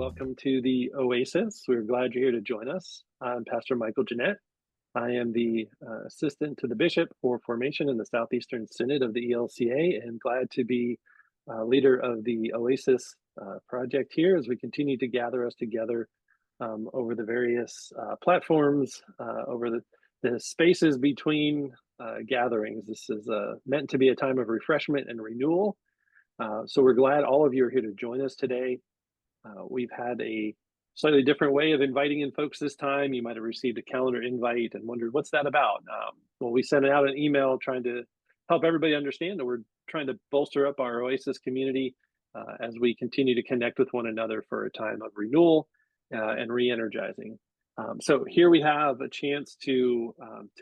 welcome to the Oasis. We're glad you're here to join us. I'm Pastor Michael Jeanette. I am the assistant to the bishop for formation in the Southeastern Synod of the ELCA, and glad to be leader of the Oasis project here as we continue to gather us together over the various platforms, over the spaces between gatherings. This is meant to be a time of refreshment and renewal. So we're glad all of you are here to join us today. We've had a slightly different way of inviting in folks this time. You might have received a calendar invite and wondered, what's that about? Well, we sent out an email trying to help everybody understand that we're trying to bolster up our Oasis community as we continue to connect with one another for a time of renewal and re-energizing. So here we have a chance to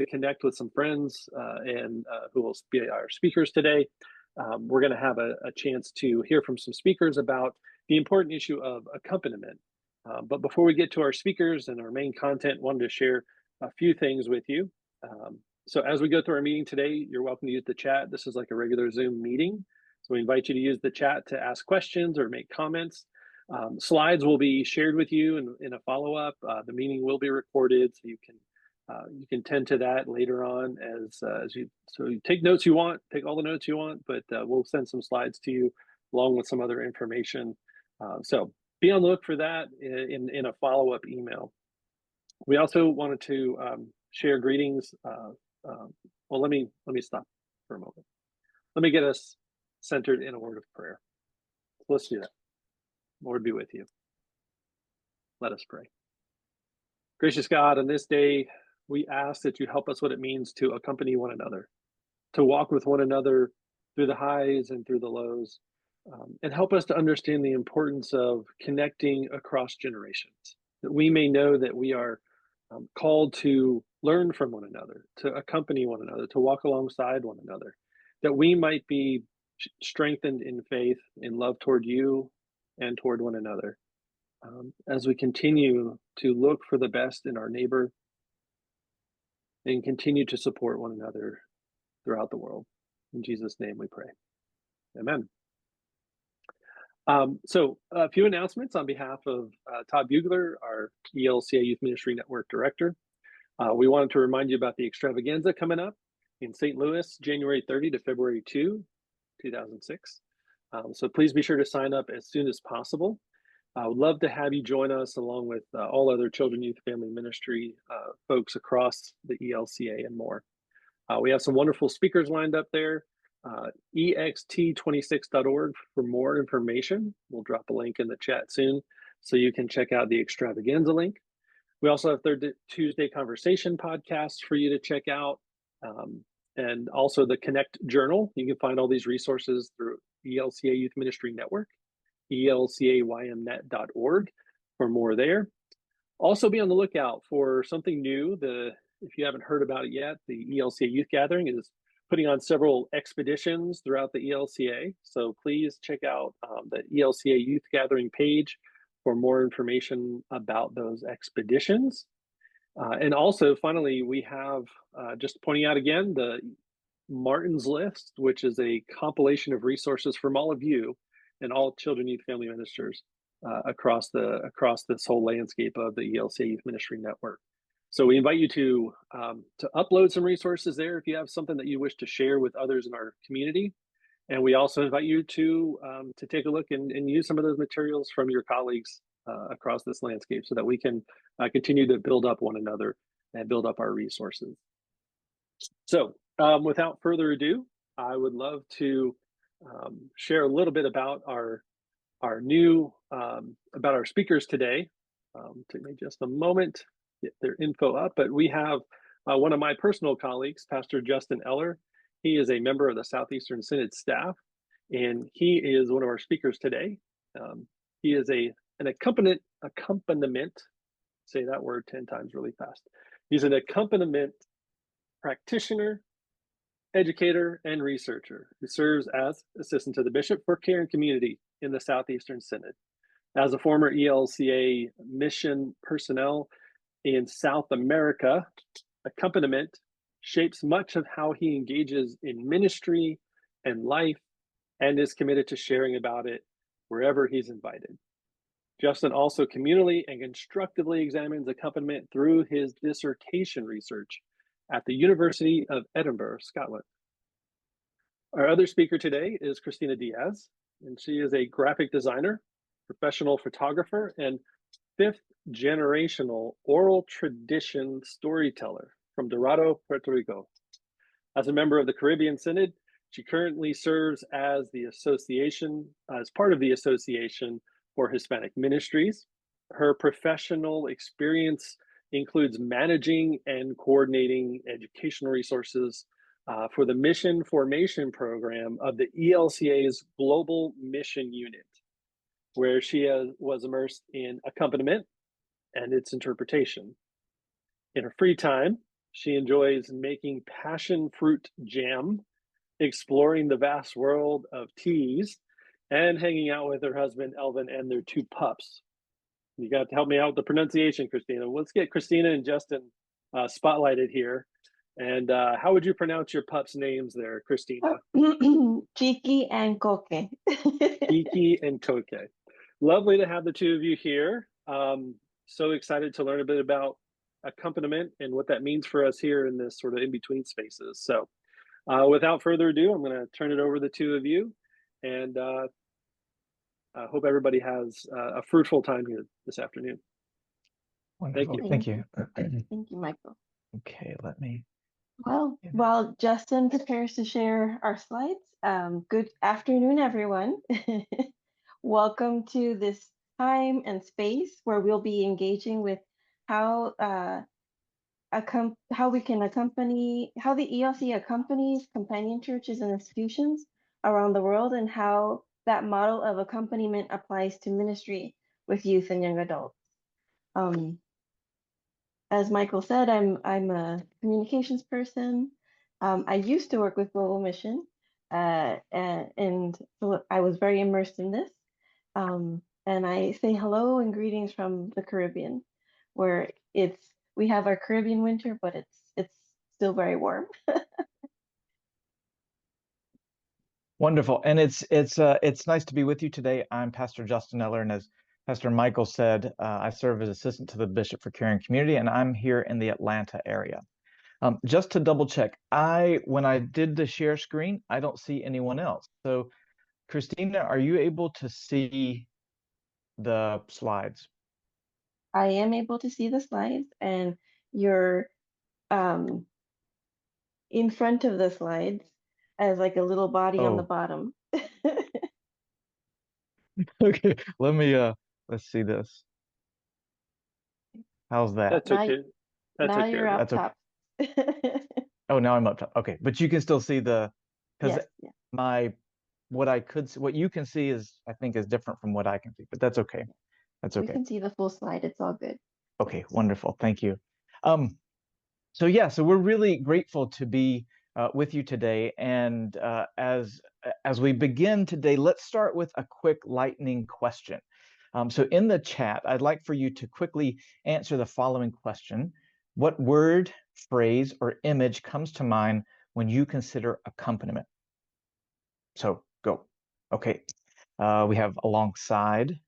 connect with some friends and who will be our speakers today. We're going to have a chance to hear from some speakers about the important issue of accompaniment. But before we get to our speakers and our main content, wanted to share a few things with you. So as we go through our meeting today, you're welcome to use the chat. This is like a regular Zoom meeting. So we invite you to use the chat to ask questions or make comments. Slides will be shared with you in a follow-up. The meeting will be recorded, so you can tend to that later on as you take notes you want, take all the notes you want, but we'll send some slides to you along with some other information. So be on the look for that in a follow-up email. We also wanted to share greetings. Well, let me stop for a moment. Let me get us centered in a word of prayer. Let's do that. Lord be with you. Let us pray. Gracious God, on this day, we ask that you help us what it means to accompany one another, to walk with one another through the highs and through the lows, and help us to understand the importance of connecting across generations, that we may know that we are called to learn from one another, to accompany one another, to walk alongside one another, that we might be strengthened in faith, in love toward you and toward one another, as we continue to look for the best in our neighbor and continue to support one another throughout the world. In Jesus' name we pray. Amen. So a few announcements on behalf of Todd Bugler, our ELCA Youth Ministry Network Director. We wanted to remind you about the extravaganza coming up in St. Louis, January 30 to February 2, 2006. So please be sure to sign up as soon as possible. I would love to have you join us along with all other children, youth, family ministry folks across the ELCA and more. We have some wonderful speakers lined up there. ext26.org for more information. We'll drop a link in the chat soon so you can check out the extravaganza link. We also have Third Tuesday Conversation podcasts for you to check out, and also the Connect Journal. You can find all these resources through ELCA Youth Ministry Network, elcaymnet.org for more there. Also be on the lookout for something new. If you haven't heard about it yet, the ELCA Youth Gathering is putting on several expeditions throughout the ELCA. So please check out the ELCA Youth Gathering page for more information about those expeditions. And also, finally, we have, just pointing out again, the Martin's List, which is a compilation of resources from all of you and all children, youth, family ministers across this whole landscape of the ELCA Youth Ministry Network. So we invite you to upload some resources there if you have something that you wish to share with others in our community. And we also invite you to take a look and use some of those materials from your colleagues across this landscape so that we can continue to build up one another and build up our resources. So without further ado, I would love to share a little bit about our speakers today. Take me just a moment, get their info up, but we have one of my personal colleagues, Pastor Justin Eller. He is a member of the Southeastern Synod staff, and he is one of our speakers today. He is an accompaniment, say that word 10 times really fast. He's an accompaniment practitioner, educator, and researcher who serves as assistant to the bishop for care and community in the Southeastern Synod. As a former ELCA mission personnel in South America, accompaniment shapes much of how he engages in ministry and life and is committed to sharing about it wherever he's invited. Justin also communally and constructively examines accompaniment through his dissertation research at the University of Edinburgh, Scotland. Our other speaker today is Kristina Diaz, and she is a graphic designer, professional photographer, and fifth generational oral tradition storyteller from Dorado, Puerto Rico. As a member of the Caribbean Synod, she currently serves as part of the Association for Hispanic Ministries. Her professional experience includes managing and coordinating educational resources for the Mission Formation Program of the ELCA's Global Mission Unit, where she was immersed in accompaniment and its interpretation. In her free time, she enjoys making passion fruit jam, exploring the vast world of teas, and hanging out with her husband, Elvin, and their two pups. You got to help me out with the pronunciation, Kristina. Let's get Kristina and Justin spotlighted here. And how would you pronounce your pups' names there, Kristina? Chiki and Coque. Kiki and Coque. Lovely to have the two of you here. So excited to learn a bit about accompaniment and what that means for us here in this sort of in-between spaces. So without further ado, I'm going to turn it over to the two of you, and I hope everybody has a fruitful time here this afternoon. Wonderful. Thank you. Thank you. Thank you, Michael. Okay, let me. Well, while Justin prepares to share our slides, good afternoon, everyone. Welcome to this time and space where we'll be engaging with how we can accompany, how the ELC accompanies companion churches and institutions around the world, and how that model of accompaniment applies to ministry with youth and young adults. As Michael said, I'm a communications person. I used to work with Global Mission, and so I was very immersed in this. And I say hello and greetings from the Caribbean, where we have our Caribbean winter, but it's still very warm. Wonderful, and it's nice to be with you today. I'm Pastor Justin Eller, and as Pastor Michael said, I serve as assistant to the Bishop for Caring Community, and I'm here in the Atlanta area. Just to double check, when I did the share screen, I don't see anyone else. So, Kristina, are you able to see the slides? I am able to see the slides, and you're in front of the slides as like a little body on the bottom. Okay, let's see this. How's that? That's okay. Now you're up top. Oh, now I'm up top. Okay, but you can still see because what you can see is, I think, is different from what I can see, but that's okay. That's okay. We can see the full slide. It's all good. Okay, wonderful. Thank you. So we're really grateful to be with you today. And as we begin today, let's start with a quick lightning question. So in the chat, I'd like for you to quickly answer the following question. What word, phrase, or image comes to mind when you consider accompaniment? So go. Okay. We have alongside,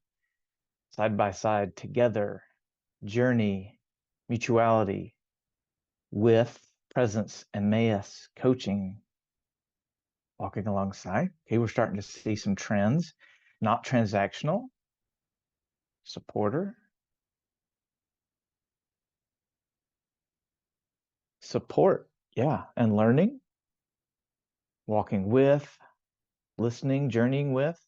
side by side, together, journey, mutuality, with, presence, Emmaus, coaching, walking alongside. Okay, we're starting to see some trends. Not transactional, supporter, support, yeah, and learning, walking with, listening, journeying with.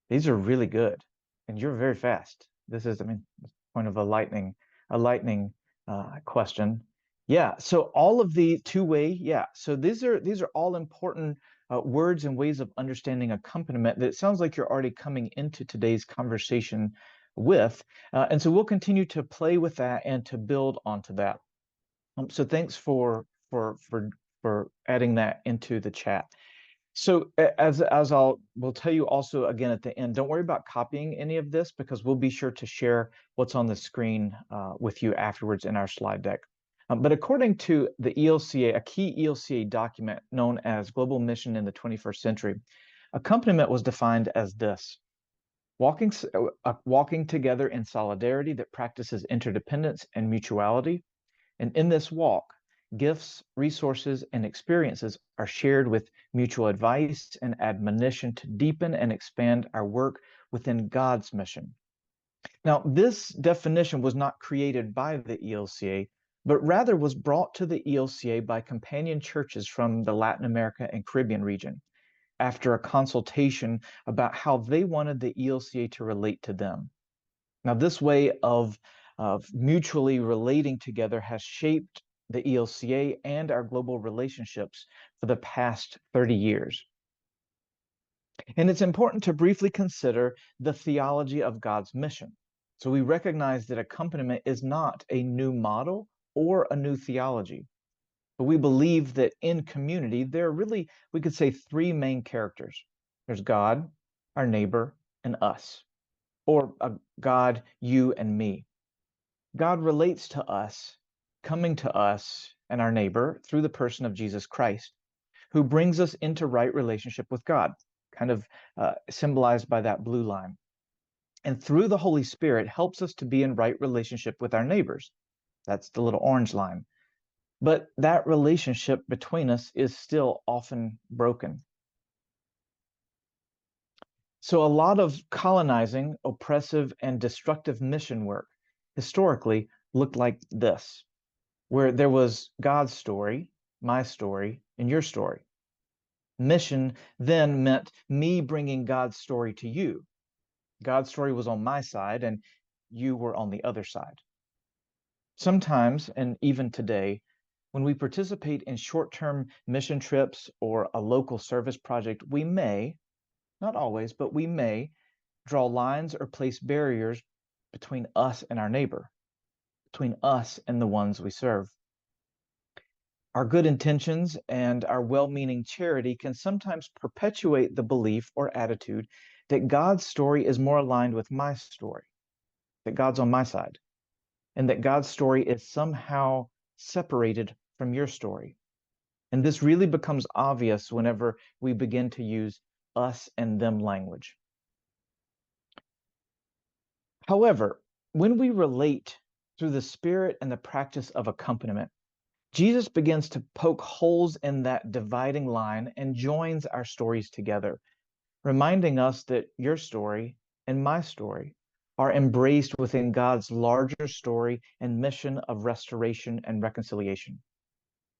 These are really good, and you're very fast. This is, point of a lightning question. Yeah, so all of the two-way, yeah. So these are all important words and ways of understanding accompaniment that it sounds like you're already coming into today's conversation with. And so we'll continue to play with that and to build onto that. So thanks for adding that into the chat. So as we'll tell you also again at the end, don't worry about copying any of this because we'll be sure to share what's on the screen with you afterwards in our slide deck. But according to the ELCA, a key ELCA document known as Global Mission in the 21st Century, Accompaniment was defined as this: walking together in solidarity that practices interdependence and mutuality. And in this walk, gifts, resources, and experiences are shared with mutual advice and admonition to deepen and expand our work within God's mission. Now, this definition was not created by the ELCA, but rather was brought to the ELCA by companion churches from the Latin America and Caribbean region after a consultation about how they wanted the ELCA to relate to them. Now, this way of mutually relating together has shaped the ELCA and our global relationships for the past 30 years. And it's important to briefly consider the theology of God's mission. So we recognize that accompaniment is not a new model or a new theology, but we believe that in community, there are really, we could say, three main characters. There's God, our neighbor, and us, or God, you, and me. God relates to us, coming to us and our neighbor through the person of Jesus Christ, who brings us into right relationship with God, kind of symbolized by that blue line. And through the Holy Spirit helps us to be in right relationship with our neighbors. That's the little orange line. But that relationship between us is still often broken. So a lot of colonizing, oppressive, and destructive mission work historically looked like this, where there was God's story, my story, and your story. Mission then meant me bringing God's story to you. God's story was on my side, and you were on the other side. Sometimes, and even today, when we participate in short-term mission trips or a local service project, we may, not always, but we may draw lines or place barriers between us and our neighbor, between us and the ones we serve. Our good intentions and our well-meaning charity can sometimes perpetuate the belief or attitude that God's story is more aligned with my story, that God's on my side, and that God's story is somehow separated from your story. And this really becomes obvious whenever we begin to use us and them language. However, when we relate through the spirit and the practice of accompaniment, Jesus begins to poke holes in that dividing line and joins our stories together, reminding us that your story and my story are embraced within God's larger story and mission of restoration and reconciliation.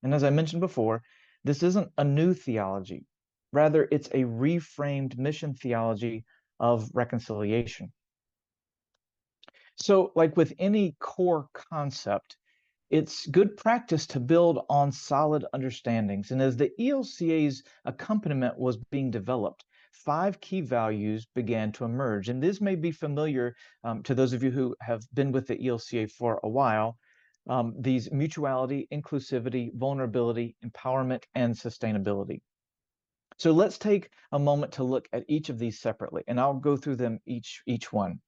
And as I mentioned before, this isn't a new theology. Rather, it's a reframed mission theology of reconciliation. So, like with any core concept, it's good practice to build on solid understandings. And as the ELCA's accompaniment was being developed, 5 key values began to emerge. And this may be familiar to those of you who have been with the ELCA for a while. These mutuality, inclusivity, vulnerability, empowerment, and sustainability. So let's take a moment to look at each of these separately, and I'll go through them each one.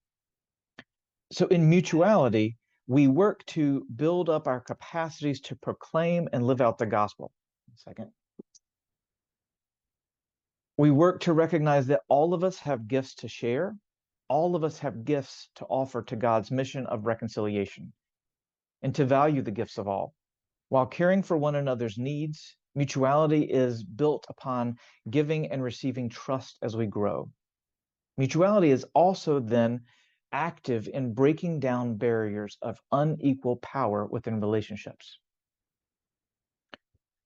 So in mutuality, we work to build up our capacities to proclaim and live out the gospel. Second. We work to recognize that all of us have gifts to share. All of us have gifts to offer to God's mission of reconciliation, and to value the gifts of all. While caring for one another's needs, mutuality is built upon giving and receiving trust as we grow. Mutuality is also then active in breaking down barriers of unequal power within relationships.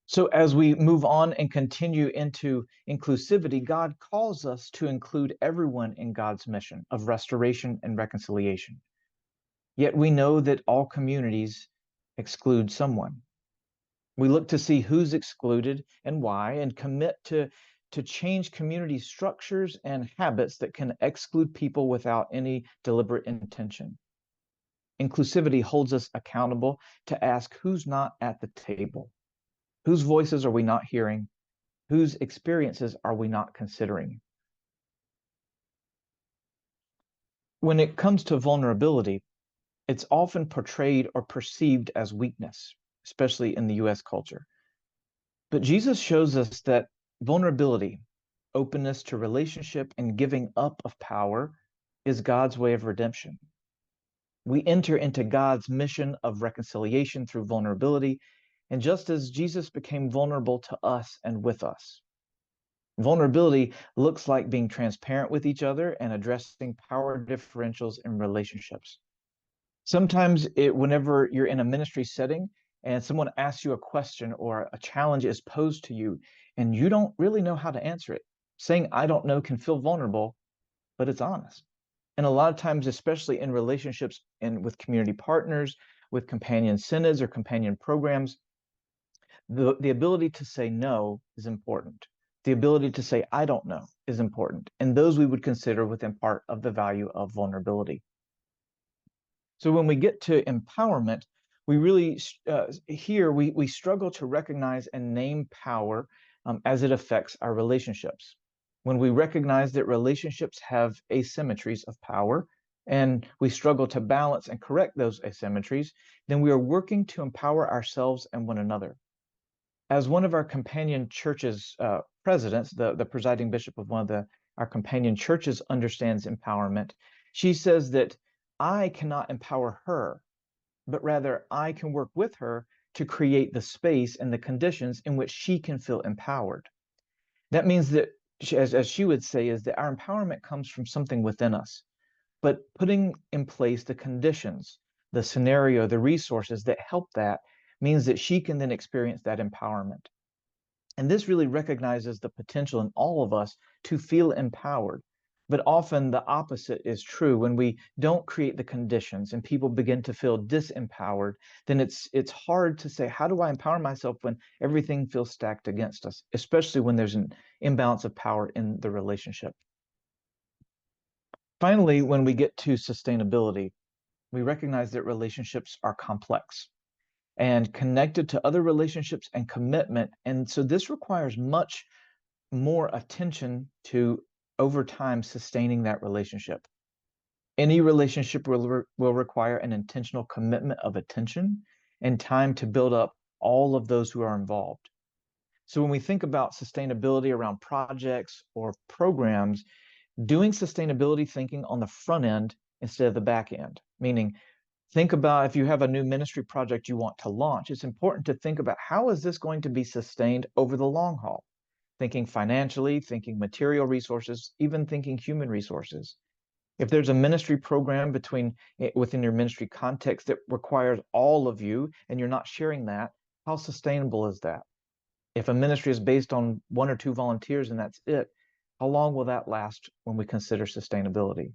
So as we move on and continue into inclusivity, God calls us to include everyone in God's mission of restoration and reconciliation. Yet we know that all communities exclude someone. We look to see who's excluded and why, and commit to change community structures and habits that can exclude people without any deliberate intention. Inclusivity holds us accountable to ask who's not at the table. Whose voices are we not hearing? Whose experiences are we not considering? When it comes to vulnerability, it's often portrayed or perceived as weakness, especially in the US culture. But Jesus shows us that vulnerability, openness to relationship, and giving up of power is God's way of redemption. We enter into God's mission of reconciliation through vulnerability, and just as Jesus became vulnerable to us and with us. Vulnerability looks like being transparent with each other and addressing power differentials in relationships. Sometimes whenever you're in a ministry setting and someone asks you a question or a challenge is posed to you and you don't really know how to answer it, saying, "I don't know," can feel vulnerable, but it's honest. And a lot of times, especially in relationships and with community partners, with companion synods or companion programs, the ability to say no is important. The ability to say, "I don't know," is important. And those we would consider within part of the value of vulnerability. So when we get to empowerment, we really, here, we struggle to recognize and name power as it affects our relationships. When we recognize that relationships have asymmetries of power, and we struggle to balance and correct those asymmetries, then we are working to empower ourselves and one another. As one of our companion churches presidents, the presiding bishop of one of our companion churches understands empowerment, she says that I cannot empower her, but rather I can work with her to create the space and the conditions in which she can feel empowered. That means that, as she would say, is that our empowerment comes from something within us, but putting in place the conditions, the scenario, the resources that help that means that she can then experience that empowerment. And this really recognizes the potential in all of us to feel empowered. But often the opposite is true. When we don't create the conditions and people begin to feel disempowered, then it's hard to say, how do I empower myself when everything feels stacked against us, especially when there's an imbalance of power in the relationship. Finally, when we get to sustainability, we recognize that relationships are complex and connected to other relationships and commitment. And so this requires much more attention to, over time, sustaining that relationship. Any relationship will require an intentional commitment of attention and time to build up all of those who are involved. So when we think about sustainability around projects or programs, doing sustainability thinking on the front end instead of the back end, meaning think about if you have a new ministry project you want to launch, it's important to think about how is this going to be sustained over the long haul? Thinking financially, thinking material resources, even thinking human resources. If there's a ministry program within your ministry context that requires all of you and you're not sharing that, how sustainable is that? If a ministry is based on 1 or 2 volunteers and that's it, how long will that last when we consider sustainability?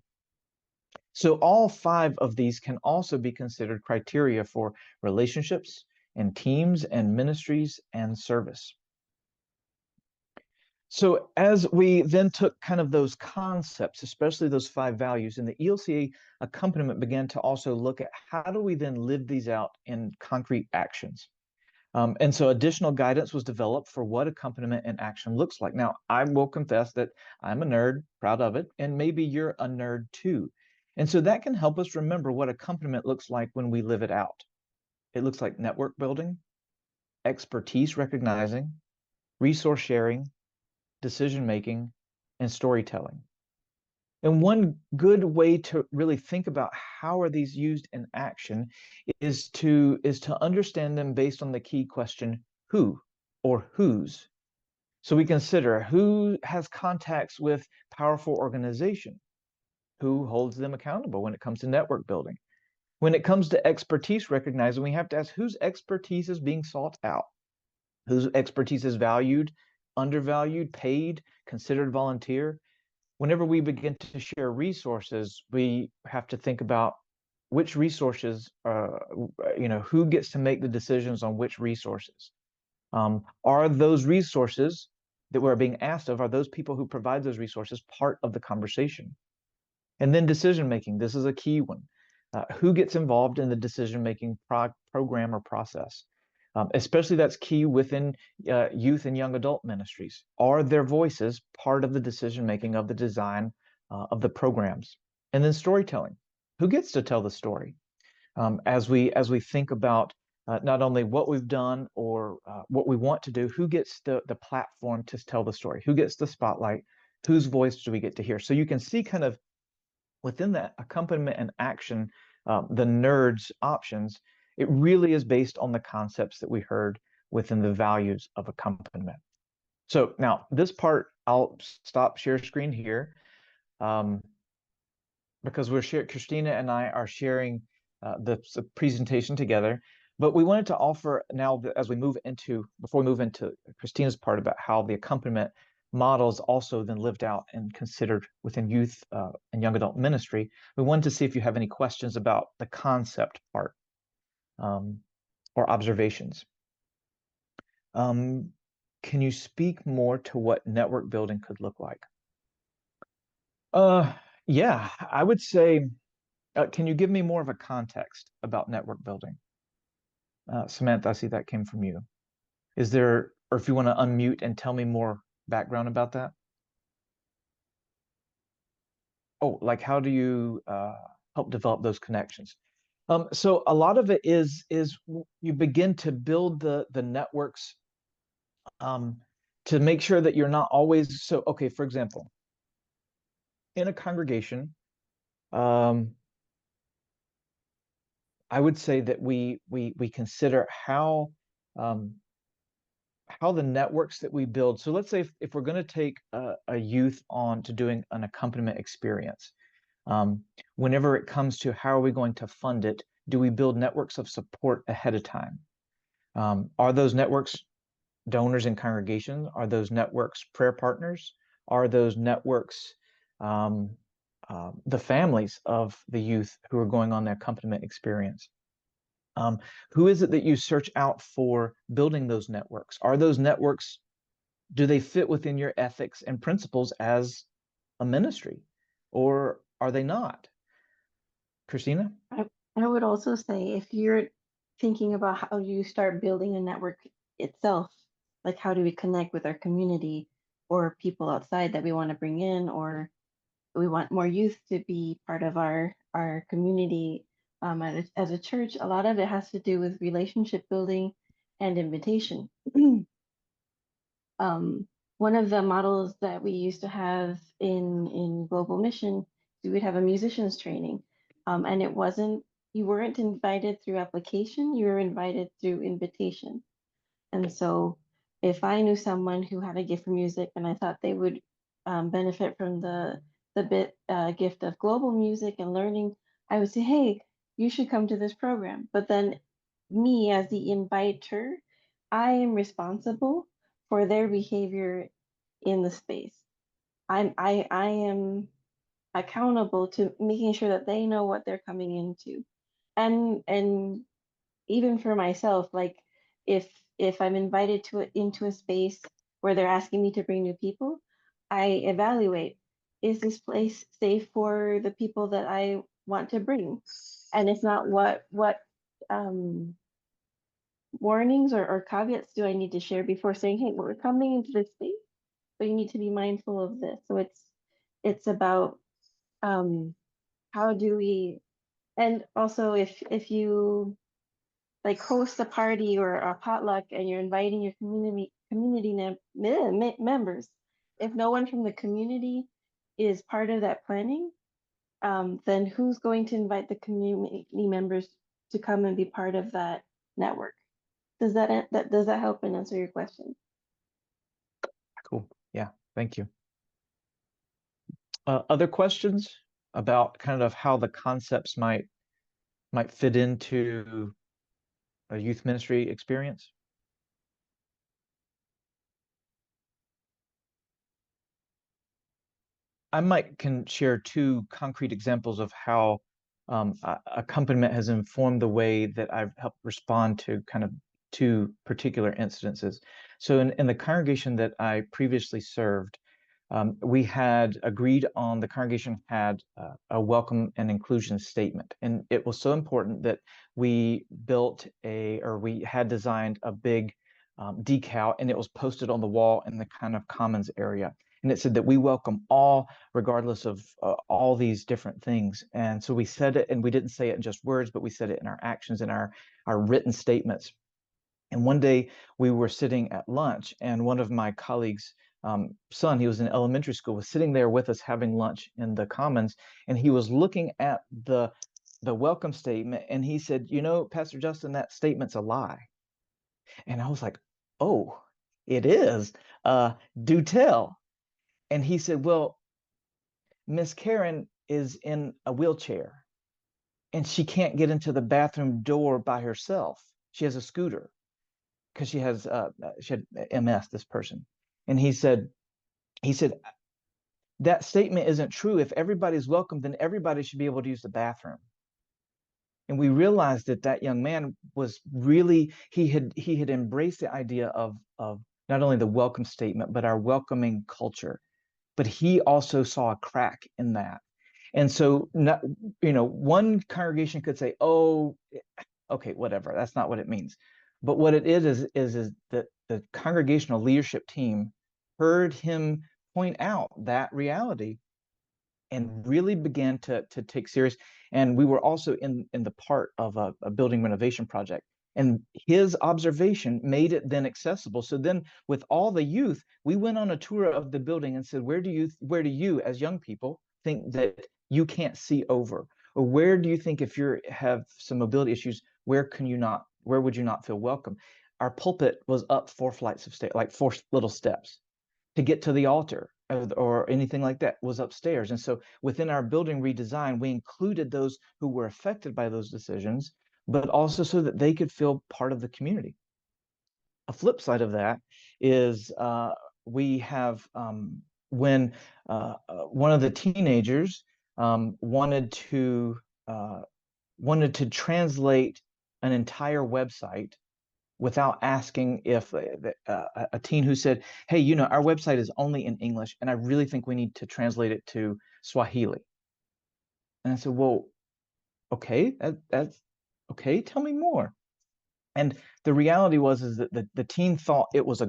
So all 5 of these can also be considered criteria for relationships and teams and ministries and service. So as we then took kind of those concepts, especially those 5 values, and the ELCA accompaniment began to also look at how do we then live these out in concrete actions. And so additional guidance was developed for what accompaniment in action looks like. Now, I will confess that I'm a nerd, proud of it, and maybe you're a nerd too. And so that can help us remember what accompaniment looks like when we live it out. It looks like network building, expertise recognizing, resource sharing, decision-making, and storytelling. And one good way to really think about how are these used in action is to understand them based on the key question, who or whose. So we consider who has contacts with powerful organization, who holds them accountable when it comes to network building. When it comes to expertise recognizing, we have to ask whose expertise is being sought out, whose expertise is valued, undervalued, paid, considered volunteer. Whenever we begin to share resources, we have to think about which resources, who gets to make the decisions on which resources. Are those resources that we're being asked of, are those people who provide those resources part of the conversation? And then decision-making, this is a key one. Who gets involved in the decision-making program or process? Especially that's key within youth and young adult ministries. Are their voices part of the decision-making of the design of the programs? And then storytelling. Who gets to tell the story? As we think about not only what we've done or what we want to do, who gets the platform to tell the story? Who gets the spotlight? whose voice do we get to hear? So you can see kind of within that accompaniment and action, the nerds options, it really is based on the concepts that we heard within the values of accompaniment. So now this part, I'll stop share screen here because Kristina and I are sharing the presentation together. But we wanted to offer now, as we move into, before we move into Kristina's part about how the accompaniment models also then lived out and considered within youth and young adult ministry, we wanted to see if you have any questions about the concept part or observations. Can you speak more to what network building could look like? Yeah, I would say, can you give me more of a context about network building? Samantha, I see that came from you. Is there, or if you want to unmute and tell me more background about that? Oh, like how do you help develop those connections? So a lot of it is you begin to build the networks to make sure that you're not always, so, okay, for example, in a congregation, I would say that we consider how the networks that we build. So let's say if we're going to take a youth on to doing an accompaniment experience, whenever it comes to how are we going to fund it, do we build networks of support ahead of time? Are those networks donors in congregation? Are those networks prayer partners? Are those networks the families of the youth who are going on the accompaniment experience? Who is it that you search out for building those networks? Are those networks, do they fit within your ethics and principles as a ministry, or are they not? Kristina? I would also say if you're thinking about how you start building a network itself, like how do we connect with our community or people outside that we want to bring in, or we want more youth to be part of our community as a church, a lot of it has to do with relationship building and invitation. One of the models that we used to have in Global Mission, we would have a musicians training, and it wasn't, you weren't invited through application, you were invited through invitation. And so if I knew someone who had a gift for music and I thought they would benefit from the gift of global music and learning, I would say, hey, you should come to this program. But then me as the inviter, I am responsible for their behavior in the space. I am accountable to making sure that they know what they're coming into. And even for myself, like if I'm invited into a space where they're asking me to bring new people, I evaluate, is this place safe for the people that I want to bring? And it's not what warnings or caveats do I need to share before saying, hey, we're coming into this space, but you need to be mindful of this. So it's about how do we, and also if you like host a party or a potluck and you're inviting your members, if no one from the community is part of that planning, then who's going to invite the community members to come and be part of that network? Does that help and answer your question? Cool. Yeah, thank you. Other questions about kind of how the concepts might fit into a youth ministry experience? I can share two concrete examples of how accompaniment has informed the way that I've helped respond to kind of two particular incidences. So in the congregation that I previously served, we had agreed on, the congregation had a welcome and inclusion statement. And it was so important that we we had designed a big decal, and it was posted on the wall in the kind of commons area. And it said that we welcome all, regardless of all these different things. And so we said it, and we didn't say it in just words, but we said it in our actions and our written statements. And one day we were sitting at lunch, and one of my colleagues son, he was in elementary school, was sitting there with us having lunch in the Commons, and he was looking at the welcome statement, and he said, "You know, Pastor Justin, that statement's a lie." And I was like, "Oh, it is. Do tell." And he said, "Well, Miss Karen is in a wheelchair, and she can't get into the bathroom door by herself. She has a scooter because she had MS, this person." And he said that statement isn't true. If everybody's welcome, then everybody should be able to use the bathroom. And we realized that that young man was really, he had embraced the idea of not only the welcome statement, but our welcoming culture. But he also saw a crack in that. And so, not, one congregation could say, "Oh, okay, whatever. That's not what it means." But what it is that the congregational leadership team heard him point out that reality and really began to take serious. And we were also in the part of a building renovation project. And his observation made it then accessible. So then with all the youth, we went on a tour of the building and said, where do you as young people think that you can't see over? Or where do you think, if you have some mobility issues, where would you not feel welcome? Our pulpit was up 4 flights of stairs, like 4 little steps. To get to the altar or anything like that was upstairs. And so within our building redesign, we included those who were affected by those decisions, but also so that they could feel part of the community. A flip side of that is we have when one of the teenagers wanted to translate an entire website without asking if a teen who said, "Hey, our website is only in English, and I really think we need to translate it to Swahili." And I said, "Well, okay, that's okay. Tell me more." And the reality is that the teen thought it was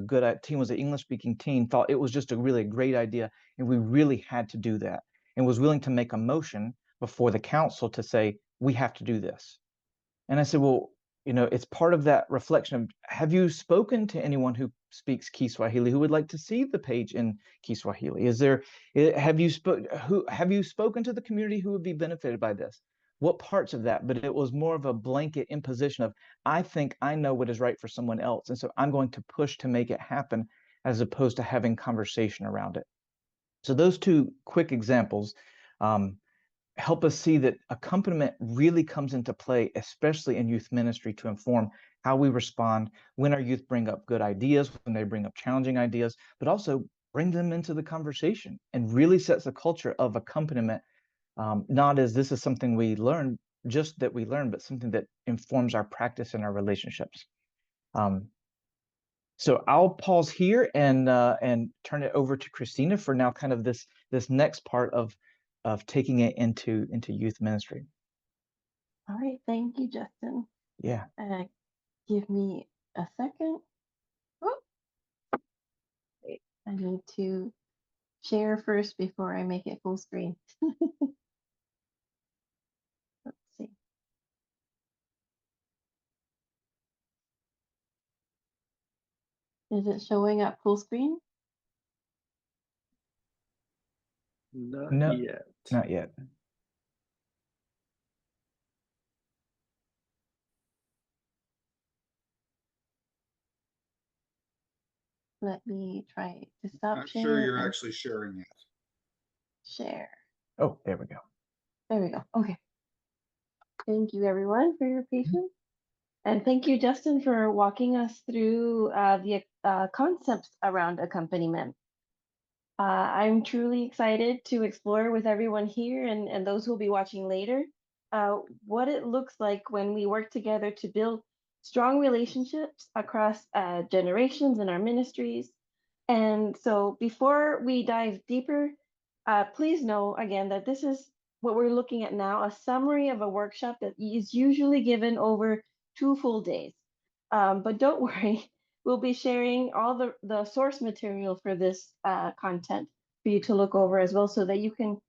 teen was an English-speaking teen, thought it was just a great idea, and we really had to do that, and was willing to make a motion before the council to say, "We have to do this." And I said, "Well, it's part of that reflection of, have you spoken to anyone who speaks Kiswahili who would like to see the page in Kiswahili? Have you spoken to the community who would be benefited by this? What parts of that?" But it was more of a blanket imposition of, I think I know what is right for someone else, and so I'm going to push to make it happen, as opposed to having conversation around it. So those 2 quick examples help us see that accompaniment really comes into play, especially in youth ministry, to inform how we respond when our youth bring up good ideas, when they bring up challenging ideas, but also bring them into the conversation, and really sets a culture of accompaniment, not as this is something we learn, just that we learn, but something that informs our practice and our relationships. So I'll pause here and turn it over to Kristina for now, kind of this next part of taking it into youth ministry. All right, thank you, Justin. Yeah. Give me a second. Oh, wait, I need to share first before I make it full screen. Let's see. Is it showing up full screen? Not yet. Not yet. Let me try to stop Not sharing. sure you're actually sharing yet. Share. Oh, there we go. There we go. Okay. Thank you, everyone, for your patience. And thank you, Justin, for walking us through the concepts around accompaniment. I'm truly excited to explore with everyone here and those who will be watching later what it looks like when we work together to build strong relationships across generations in our ministries. And so before we dive deeper, please know again that this is what we're looking at now, a summary of a workshop that is usually given over 2 full days. But don't worry, we'll be sharing all the source material for this content for you to look over as well, so that you can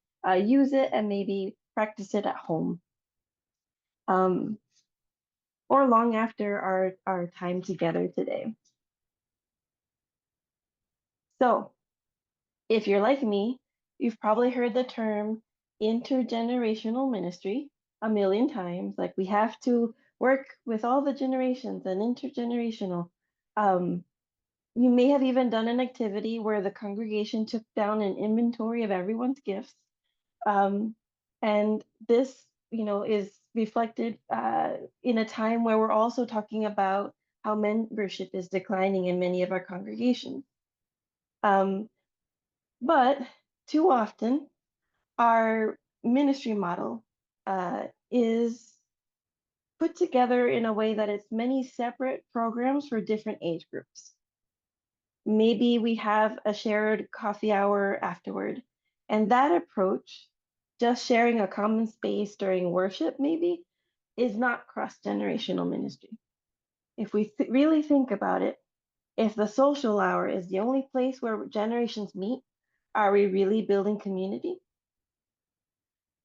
use it and maybe practice it at home. Or long after our time together today. So If you're like me, you've probably heard the term intergenerational ministry a million times. Like we have to work with all the generations and intergenerational. Um, you may have even done an activity where the congregation took down an inventory of everyone's gifts. Um, and this, is reflected in a time where we're also talking about how membership is declining in many of our congregations. Um, but too often, our ministry model is put together in a way that it's many separate programs for different age groups. Maybe we have a shared coffee hour afterward, and that approach, just sharing a common space during worship, maybe, is not cross-generational ministry. If we really think about it, if the social hour is the only place where generations meet, are we really building community?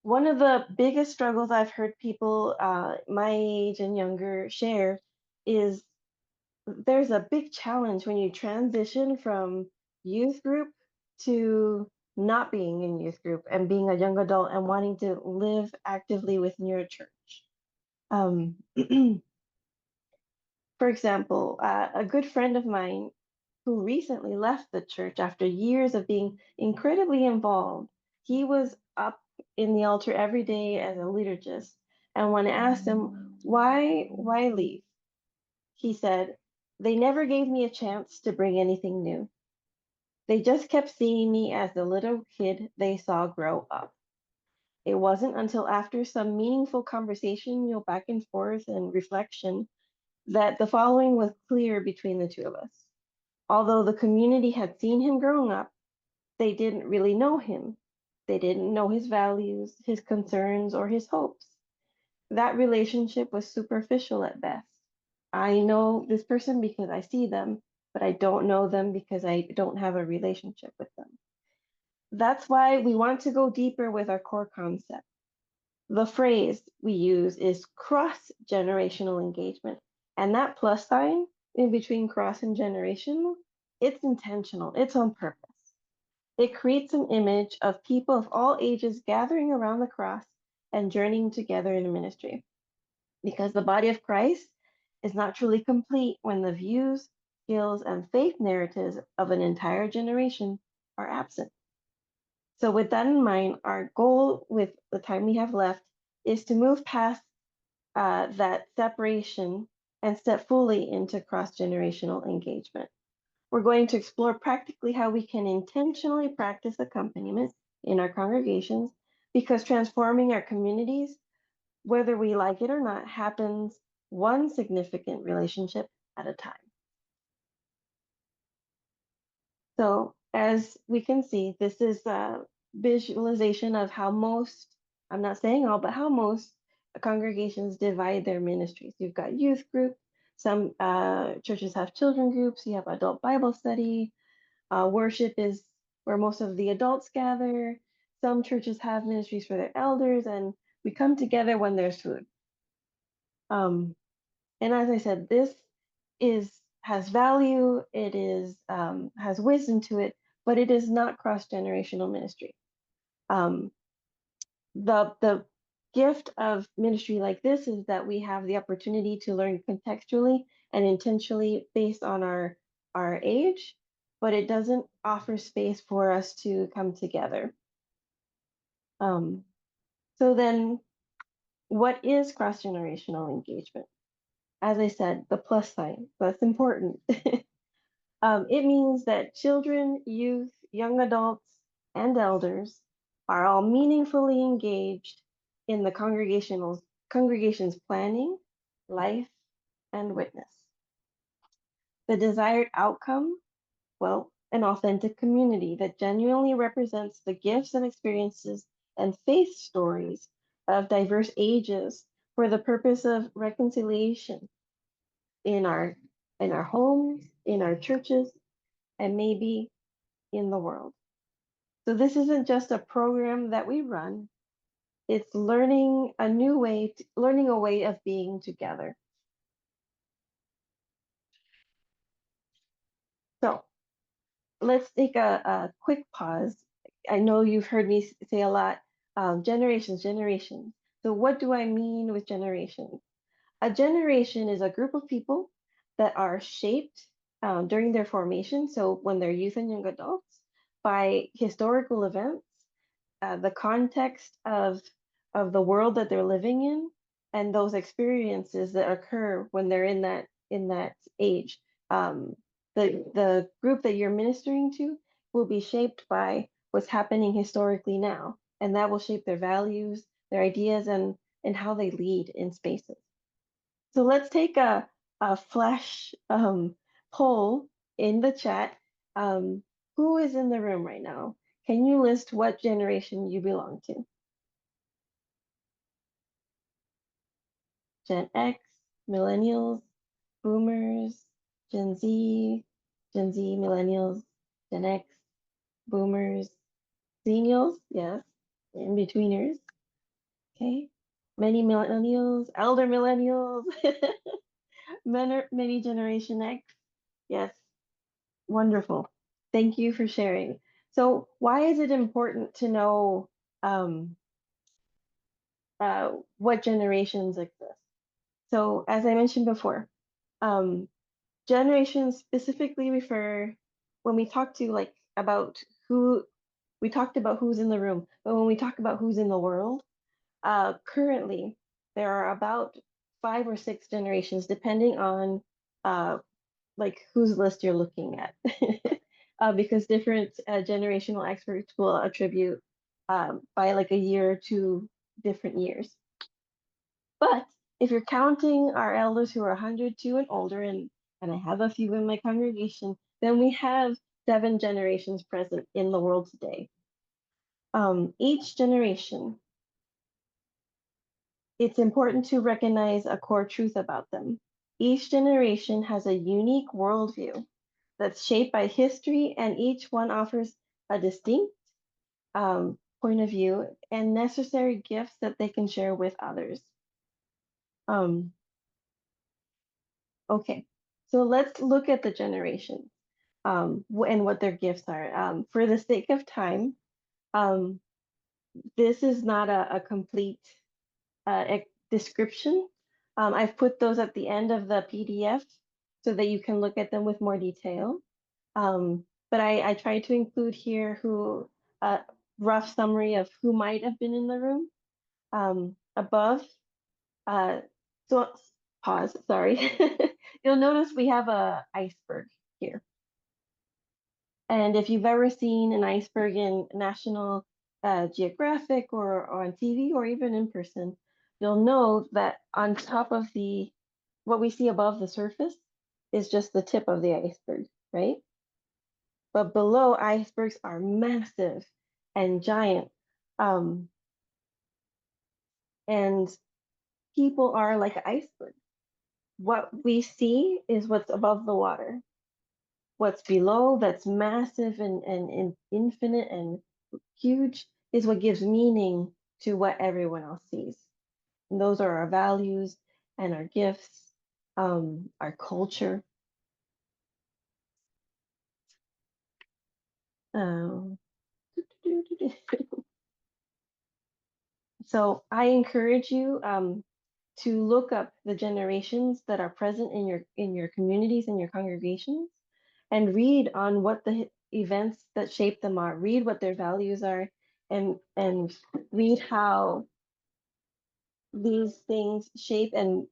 One of the biggest struggles I've heard people my age and younger share is there's a big challenge when you transition from youth group to not being in youth group and being a young adult and wanting to live actively within your church. Um, for example, a good friend of mine who recently left the church after years of being incredibly involved. He was up in the altar every day as a liturgist. And when I asked him, why leave? He said, they never gave me a chance to bring anything new. They just kept seeing me as the little kid they saw grow up. It wasn't until after some meaningful conversation, back and forth and reflection, that the following was clear between the two of us. Although the community had seen him growing up, they didn't really know him. They didn't know his values, his concerns, or his hopes. That relationship was superficial at best. I know this person because I see them, but I don't know them because I don't have a relationship with them. That's why we want to go deeper with our core concept. The phrase we use is cross-generational engagement, and that plus sign in between cross and generational, it's intentional, it's on purpose. It creates an image of people of all ages gathering around the cross and journeying together in ministry. Because the body of Christ is not truly complete when the views, skills, and faith narratives of an entire generation are absent. So, with that in mind, our goal with the time we have left is to move past that separation and step fully into cross-generational engagement. We're going to explore practically how we can intentionally practice accompaniment in our congregations, because transforming our communities, whether we like it or not, happens one significant relationship at a time. So as we can see, this is a visualization of how most, I'm not saying all, but how most congregations divide their ministries. You've got youth group, some churches have children groups, you have adult Bible study, worship is where most of the adults gather. Some churches have ministries for their elders, and we come together when there's food. And as I said, this has value. It is has wisdom to it, but it is not cross-generational ministry. The gift of ministry like this is that we have the opportunity to learn contextually and intentionally based on our age, but it doesn't offer space for us to come together. So then, what is cross-generational engagement? As I said, the plus sign, that's important. It means that children, youth, young adults, and elders are all meaningfully engaged in the congregation's planning, life, and witness. The desired outcome, well, an authentic community that genuinely represents the gifts and experiences and faith stories of diverse ages for the purpose of reconciliation in our homes, in our churches, and maybe in the world. So this isn't just a program that we run, it's learning a way of being together. So let's take a quick pause. I know you've heard me say a lot, generations, generations. So what do I mean with generations? A generation is a group of people that are shaped during their formation, so when they're youth and young adults, by historical events, the context of the world that they're living in, and those experiences that occur when they're in that age. Um, the group that you're ministering to will be shaped by what's happening historically now, and that will shape their values, their ideas, and how they lead in spaces. So let's take a flash poll in the chat. Who is in the room right now? Can you list what generation you belong to? Gen X, Millennials, Boomers, Gen Z, Millennials, Gen X, Boomers, Xennials, yes, in-betweeners, okay. Many Millennials, Elder Millennials, many Generation X, yes. Wonderful. Thank you for sharing. So why is it important to know um, what generations exist? So as I mentioned before, um, generations specifically refer, when we talk to like about who, we talked about who's in the room, but when we talk about who's in the world, currently there are about 5 or 6 generations, depending on like whose list you're looking at. Because different generational experts will attribute by like a year to different years. But if you're counting our elders who are 102 and older, and I have a few in my congregation, then we have 7 generations present in the world today. Each generation, it's important to recognize a core truth about them. Each generation has a unique worldview that's shaped by history, and each one offers a distinct point of view and necessary gifts that they can share with others. Okay, so let's look at the generations and what their gifts are. For the sake of time, um, this is not a complete description. I've put those at the end of the PDF so that you can look at them with more detail. But I try to include here who rough summary of who might have been in the room. Above, so pause, sorry. You'll notice we have a iceberg here. And if you've ever seen an iceberg in National Geographic or on TV or even in person, you'll know that on top of what we see above the surface is just the tip of the iceberg, right? But below, icebergs are massive and giant. And people are like an iceberg. What we see is what's above the water. What's below, that's massive and infinite and huge, is what gives meaning to what everyone else sees. And those are our values and our gifts, our culture. So I encourage you to look up the generations that are present in your communities and your congregations, and read on what the events that shape them are. Read what their values are, and read how these things shape and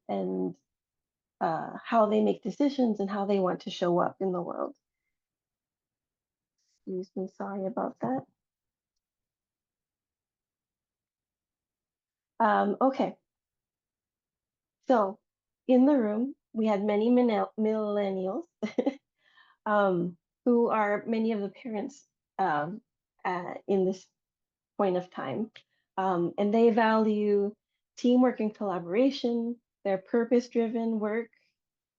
how they make decisions and how they want to show up in the world. Excuse me, sorry about that. Okay. So in the room, we had many millennials who are many of the parents in this point of time. And they value teamwork and collaboration, their purpose-driven work.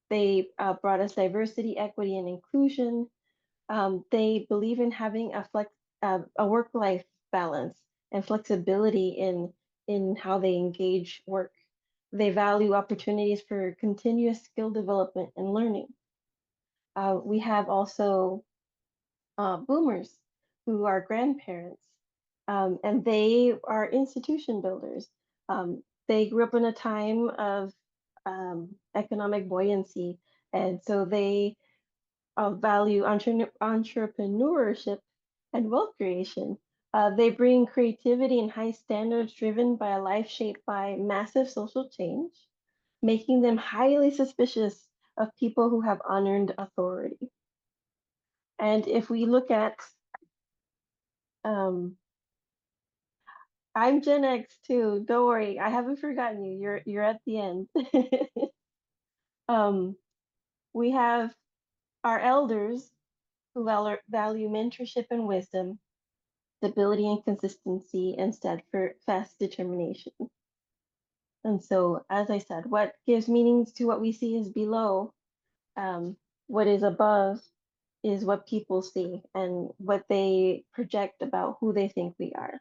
They brought us diversity, equity, and inclusion. They believe in having a work-life balance and flexibility in how they engage work. They value opportunities for continuous skill development and learning. We have also boomers who are grandparents, and they are institution builders. They grew up in a time of economic buoyancy, and so they value entrepreneurship and wealth creation. They bring creativity and high standards driven by a life shaped by massive social change, making them highly suspicious of people who have unearned authority. And if we look at, um, I'm Gen X too. Don't worry, I haven't forgotten you. You're at the end. um, we have our elders who value mentorship and wisdom, stability and consistency, and steadfast determination. And so, as I said, what gives meanings to what we see is below. What is above is what people see and what they project about who they think we are.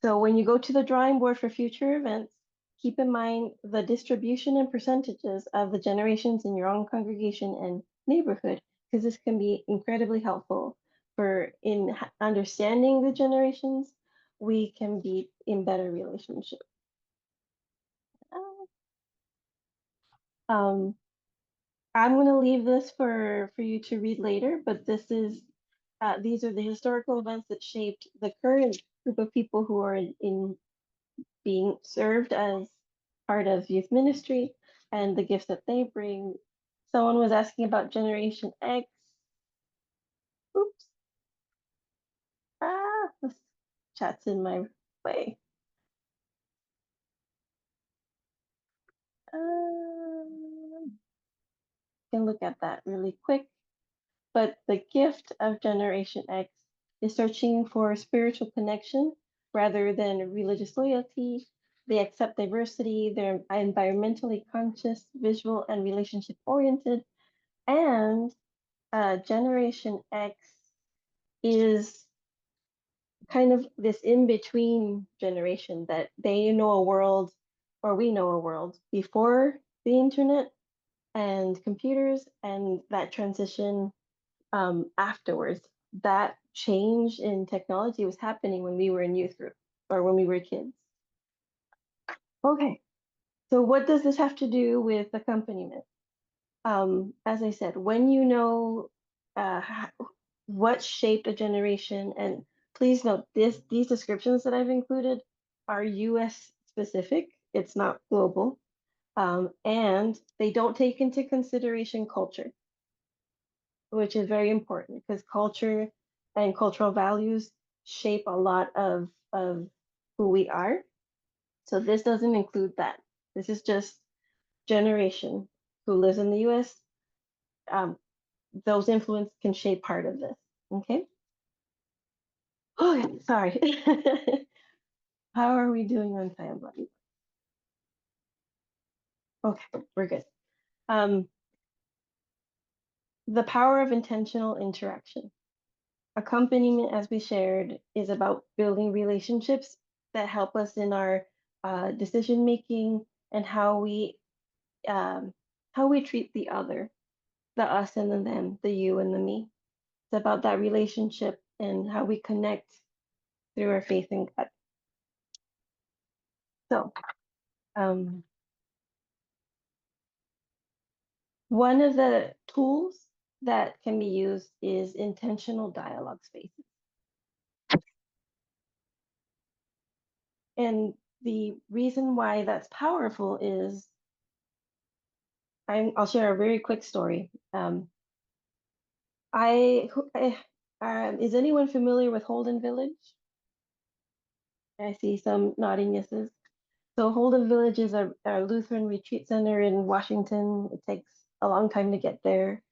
So when you go to the drawing board for future events, keep in mind the distribution and percentages of the generations in your own congregation and neighborhood, because this can be incredibly helpful for in understanding the generations. We can be in better relationship. Um, I'm going to leave this for you to read later, but this is these are the historical events that shaped the current group of people who are in being served as part of youth ministry and the gifts that they bring. Someone was asking about Generation X. Oops. This chat's in my way. Can look at that really quick. But the gift of Generation X is searching for spiritual connection rather than religious loyalty. They accept diversity, they're environmentally conscious, visual, and relationship oriented. And Generation X is kind of this in between generation that they know a world, or we know a world before the internet and computers, and that transition afterwards. That change in technology was happening when we were in youth group or when we were kids. Okay, so what does this have to do with accompaniment? As I said, when you know what shaped a generation, and please note these descriptions that I've included are US specific, it's not global, and they don't take into consideration culture, which is very important because culture and cultural values shape a lot of who we are. So this doesn't include that. This is just generation who lives in the US. Those influence can shape part of this. Okay. Oh, sorry. How are we doing on time, buddy? Okay, we're good. The power of intentional interaction. Accompaniment, as we shared, is about building relationships that help us in our decision making and how we treat the other, the us and the them, the you and the me. It's about that relationship and how we connect through our faith in God. So, one of the tools that can be used is intentional dialogue spaces. And the reason why that's powerful is I'll share a very quick story. Is anyone familiar with Holden Village? I see some nodding yeses. So Holden Village is a Lutheran retreat center in Washington. It takes a long time to get there.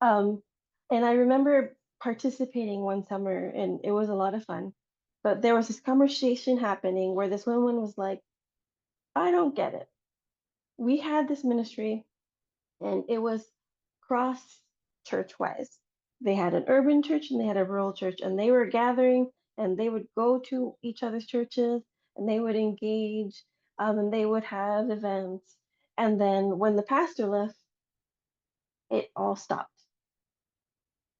And I remember participating one summer and it was a lot of fun. But there was this conversation happening where this woman was like, I don't get it. We had this ministry and it was cross church wise. They had an urban church and they had a rural church, and they were gathering and they would go to each other's churches and they would engage, and they would have events. And then when the pastor left, it all stopped.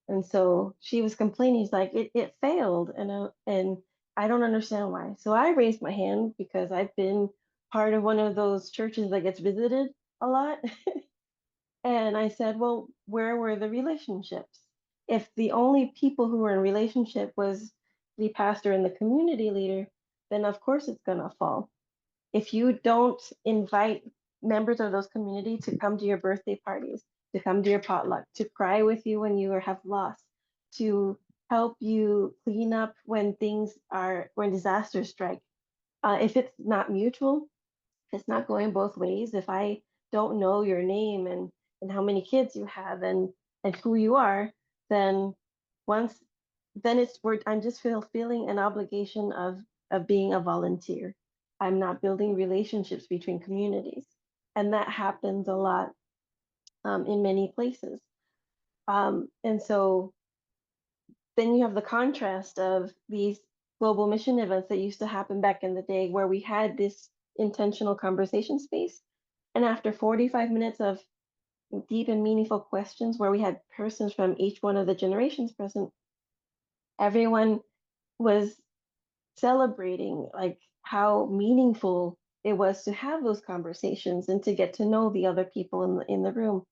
And so she was complaining. She's like, it failed, and I don't understand why. So I raised my hand because I've been part of one of those churches that gets visited a lot. And I said, well, where were the relationships? If the only people who were in relationship was the pastor and the community leader, then of course it's gonna fall. If you don't invite members of those community to come to your birthday parties, to come to your potluck, to cry with you when you have lost, to help you clean up when when disasters strike. If it's not mutual, if it's not going both ways, if I don't know your name and how many kids you have and who you are, then once then I'm just feeling an obligation of being a volunteer. I'm not building relationships between communities, and that happens a lot in many places. And so then you have the contrast of these global mission events that used to happen back in the day where we had this intentional conversation space. And after 45 minutes of deep and meaningful questions where we had persons from each one of the generations present, everyone was celebrating like how meaningful it was to have those conversations and to get to know the other people in the room,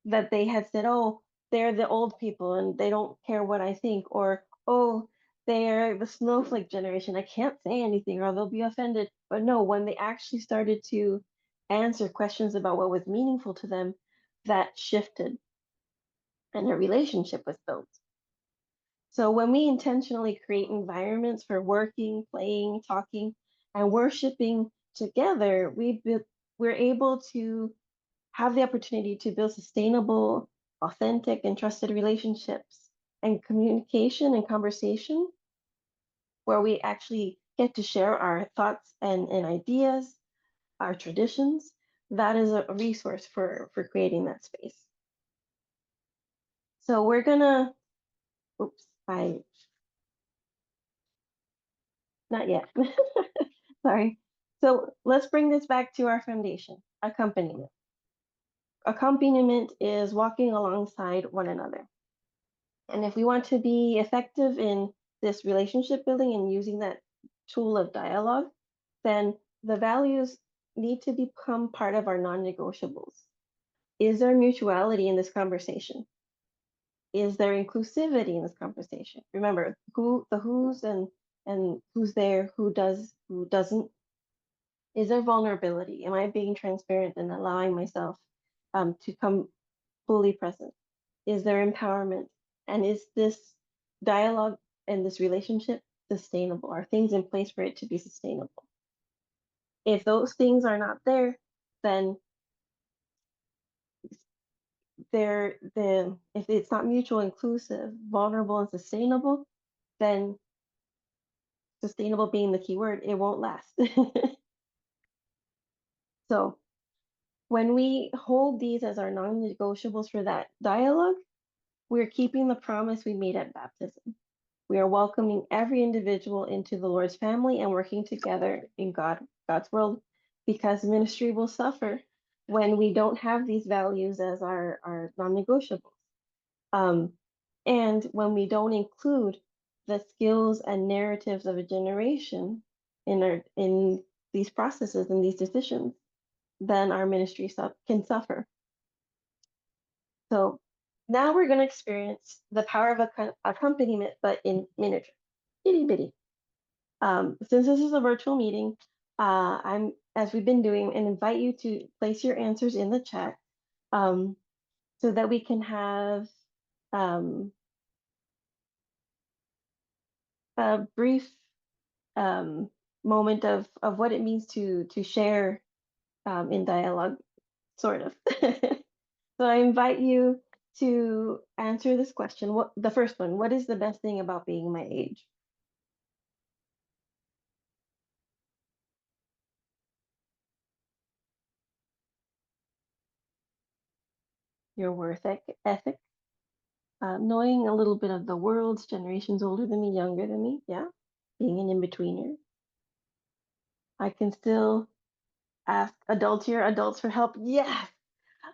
that they had said, oh, they're the old people and they don't care what I think, or oh, they're the snowflake generation, I can't say anything or they'll be offended. But no, when they actually started to answer questions about what was meaningful to them, that shifted and a relationship was built. So when we intentionally create environments for working, playing, talking, and worshiping together, we're able to have the opportunity to build sustainable, authentic, and trusted relationships and communication and conversation where we actually get to share our thoughts and ideas, our traditions. That is a resource for creating that space. So we're gonna, oops, not yet. Sorry. So let's bring this back to our foundation, accompaniment. Accompaniment is walking alongside one another. And if we want to be effective in this relationship building and using that tool of dialogue, then the values need to become part of our non-negotiables. Is there mutuality in this conversation? Is there inclusivity in this conversation? Remember, the who's and who's there, who does, who doesn't. Is there vulnerability? Am I being transparent and allowing myself to come fully present? Is there empowerment? And is this dialogue and this relationship sustainable? Are things in place for it to be sustainable? If those things are not there, then if it's not mutual, inclusive, vulnerable, and sustainable, then sustainable being the key word, it won't last. So when we hold these as our non-negotiables for that dialogue, we're keeping the promise we made at baptism. We are welcoming every individual into the Lord's family and working together in God's world, because ministry will suffer when we don't have these values as our non-negotiables. And when we don't include the skills and narratives of a generation in these processes and these decisions, then our ministry can suffer. So now we're going to experience the power of accompaniment, but in miniature, itty bitty. Since this is a virtual meeting, as we've been doing, and invite you to place your answers in the chat so that we can have a brief moment of what it means to share in dialogue, sort of. So I invite you to answer this question. The first one, what is the best thing about being my age? Your worth ethic, knowing a little bit of the world's generations older than me, younger than me, yeah, being an in-betweener. I can still ask adults for help, yes.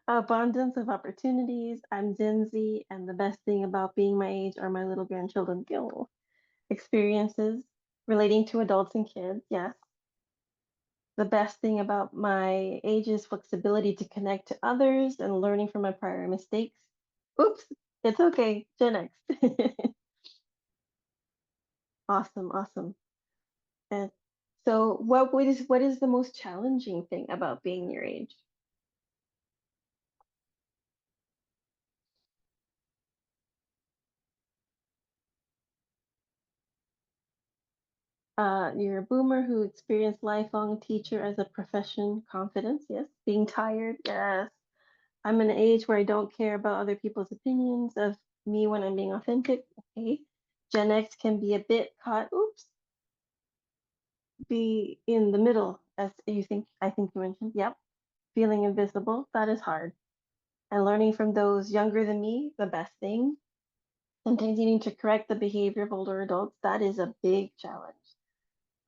Abundance of opportunities. I'm Gen Z, and the best thing about being my age are my little grandchildren. Yo, experiences relating to adults and kids. Yes. The best thing about my age is flexibility to connect to others and learning from my prior mistakes. Oops, it's okay. Gen X. Awesome, awesome. And so what is the most challenging thing about being your age? You're a boomer who experienced lifelong teacher as a profession, confidence, yes. Being tired, yes. I'm in an age where I don't care about other people's opinions of me when I'm being authentic. Okay. Gen X can be a bit caught, oops, be in the middle, as I think you mentioned. Yep. Feeling invisible, that is hard. And learning from those younger than me, the best thing. Sometimes needing to correct the behavior of older adults, that is a big challenge.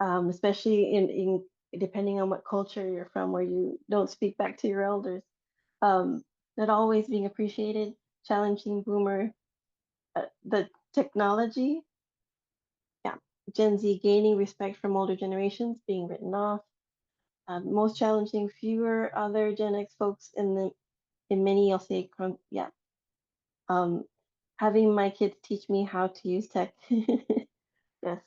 Especially in depending on what culture you're from, where you don't speak back to your elders. Um, Not always being appreciated, challenging boomer, the technology, yeah, Gen Z gaining respect from older generations, being written off. Most challenging, fewer other Gen X folks in many, I'll say, yeah. Um, Having my kids teach me how to use tech. Yes.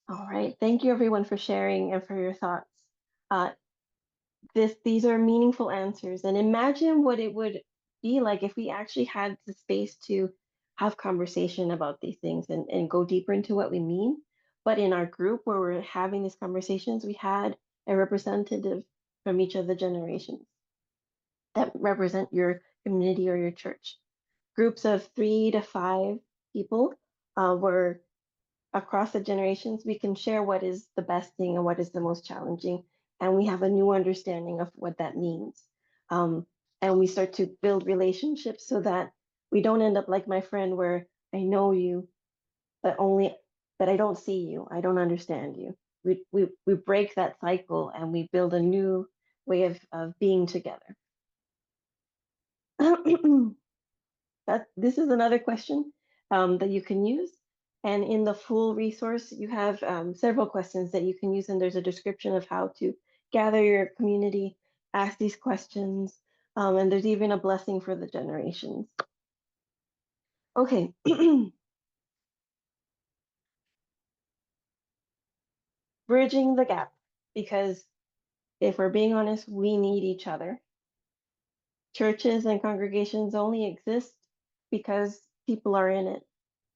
All right. Thank you everyone for sharing and for your thoughts. Uh, these are meaningful answers, and imagine what it would be like if we actually had the space to have conversation about these things and go deeper into what we mean. But in our group where we're having these conversations, we had a representative from each of the generations that represent your community or your church. Groups of 3 to 5 people were across the generations. We can share what is the best thing and what is the most challenging, and we have a new understanding of what that means. Um, and we start to build relationships so that we don't end up like my friend where I know you, but I don't see you, I don't understand you. We break that cycle and we build a new way of being together. This is another question that you can use. And in the full resource, you have several questions that you can use, and there's a description of how to gather your community, ask these questions, and there's even a blessing for the generations. Okay. Bridging the gap, because if we're being honest, we need each other. Churches and congregations only exist because people are in it.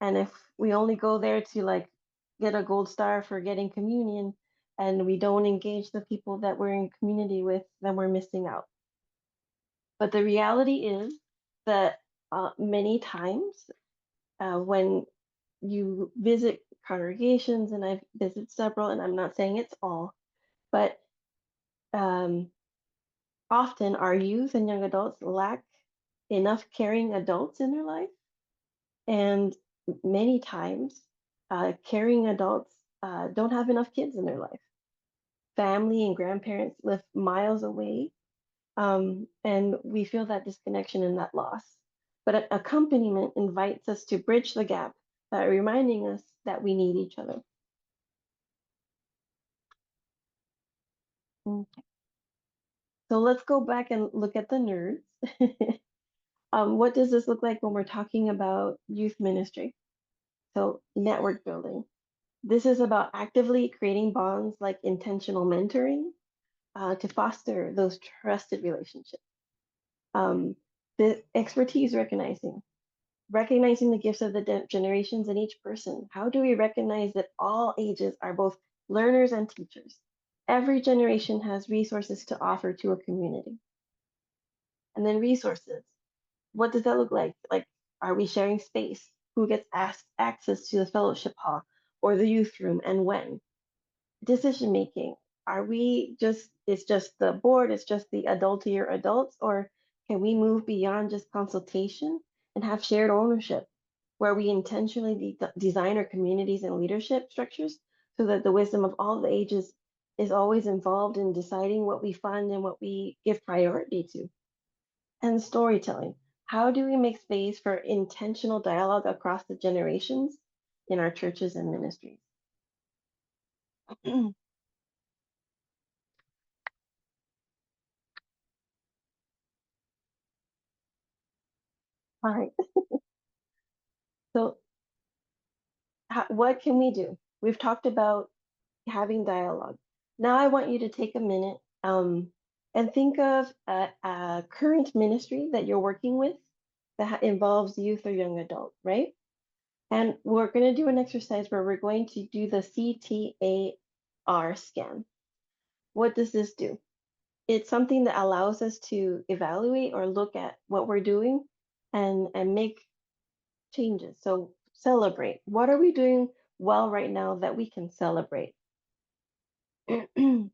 And if we only go there to like get a gold star for getting communion and we don't engage the people that we're in community with, then we're missing out. But the reality is that many times when you visit congregations, and I've visited several, and I'm not saying it's all, but um, often our youth and young adults lack enough caring adults in their life. And many times, caring adults don't have enough kids in their life. Family and grandparents live miles away, and we feel that disconnection and that loss. But accompaniment invites us to bridge the gap by reminding us that we need each other. Okay. So let's go back and look at the nerds. What does this look like when we're talking about youth ministry? So network building. This is about actively creating bonds like intentional mentoring to foster those trusted relationships. The expertise recognizing the gifts of the generations in each person. How do we recognize that all ages are both learners and teachers? Every generation has resources to offer to a community. And then resources. What does that look like? Like, are we sharing space? Who gets access to the fellowship hall or the youth room and when? Decision making. Are we it's just the board, it's just the adultier adults, or can we move beyond just consultation and have shared ownership where we intentionally design our communities and leadership structures so that the wisdom of all the ages is always involved in deciding what we fund and what we give priority to. And storytelling. How do we make space for intentional dialogue across the generations in our churches and ministries? All right. So, what can we do? We've talked about having dialogue. Now, I want you to take a minute and think of a current ministry that you're working with that involves youth or young adult, right? And we're going to do an exercise where we're going to do the CTAR scan. What does this do? It's something that allows us to evaluate or look at what we're doing and make changes. So celebrate. What are we doing well right now that we can celebrate? Oops.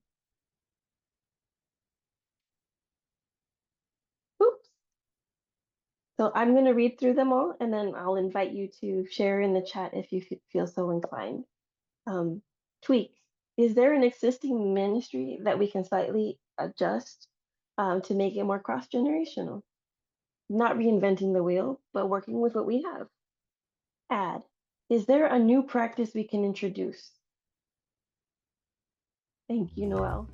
So I'm going to read through them all, and then I'll invite you to share in the chat if you feel so inclined. Tweak. Is there an existing ministry that we can slightly adjust to make it more cross-generational? Not reinventing the wheel, but working with what we have. Add. Is there a new practice we can introduce? Thank you, Noel.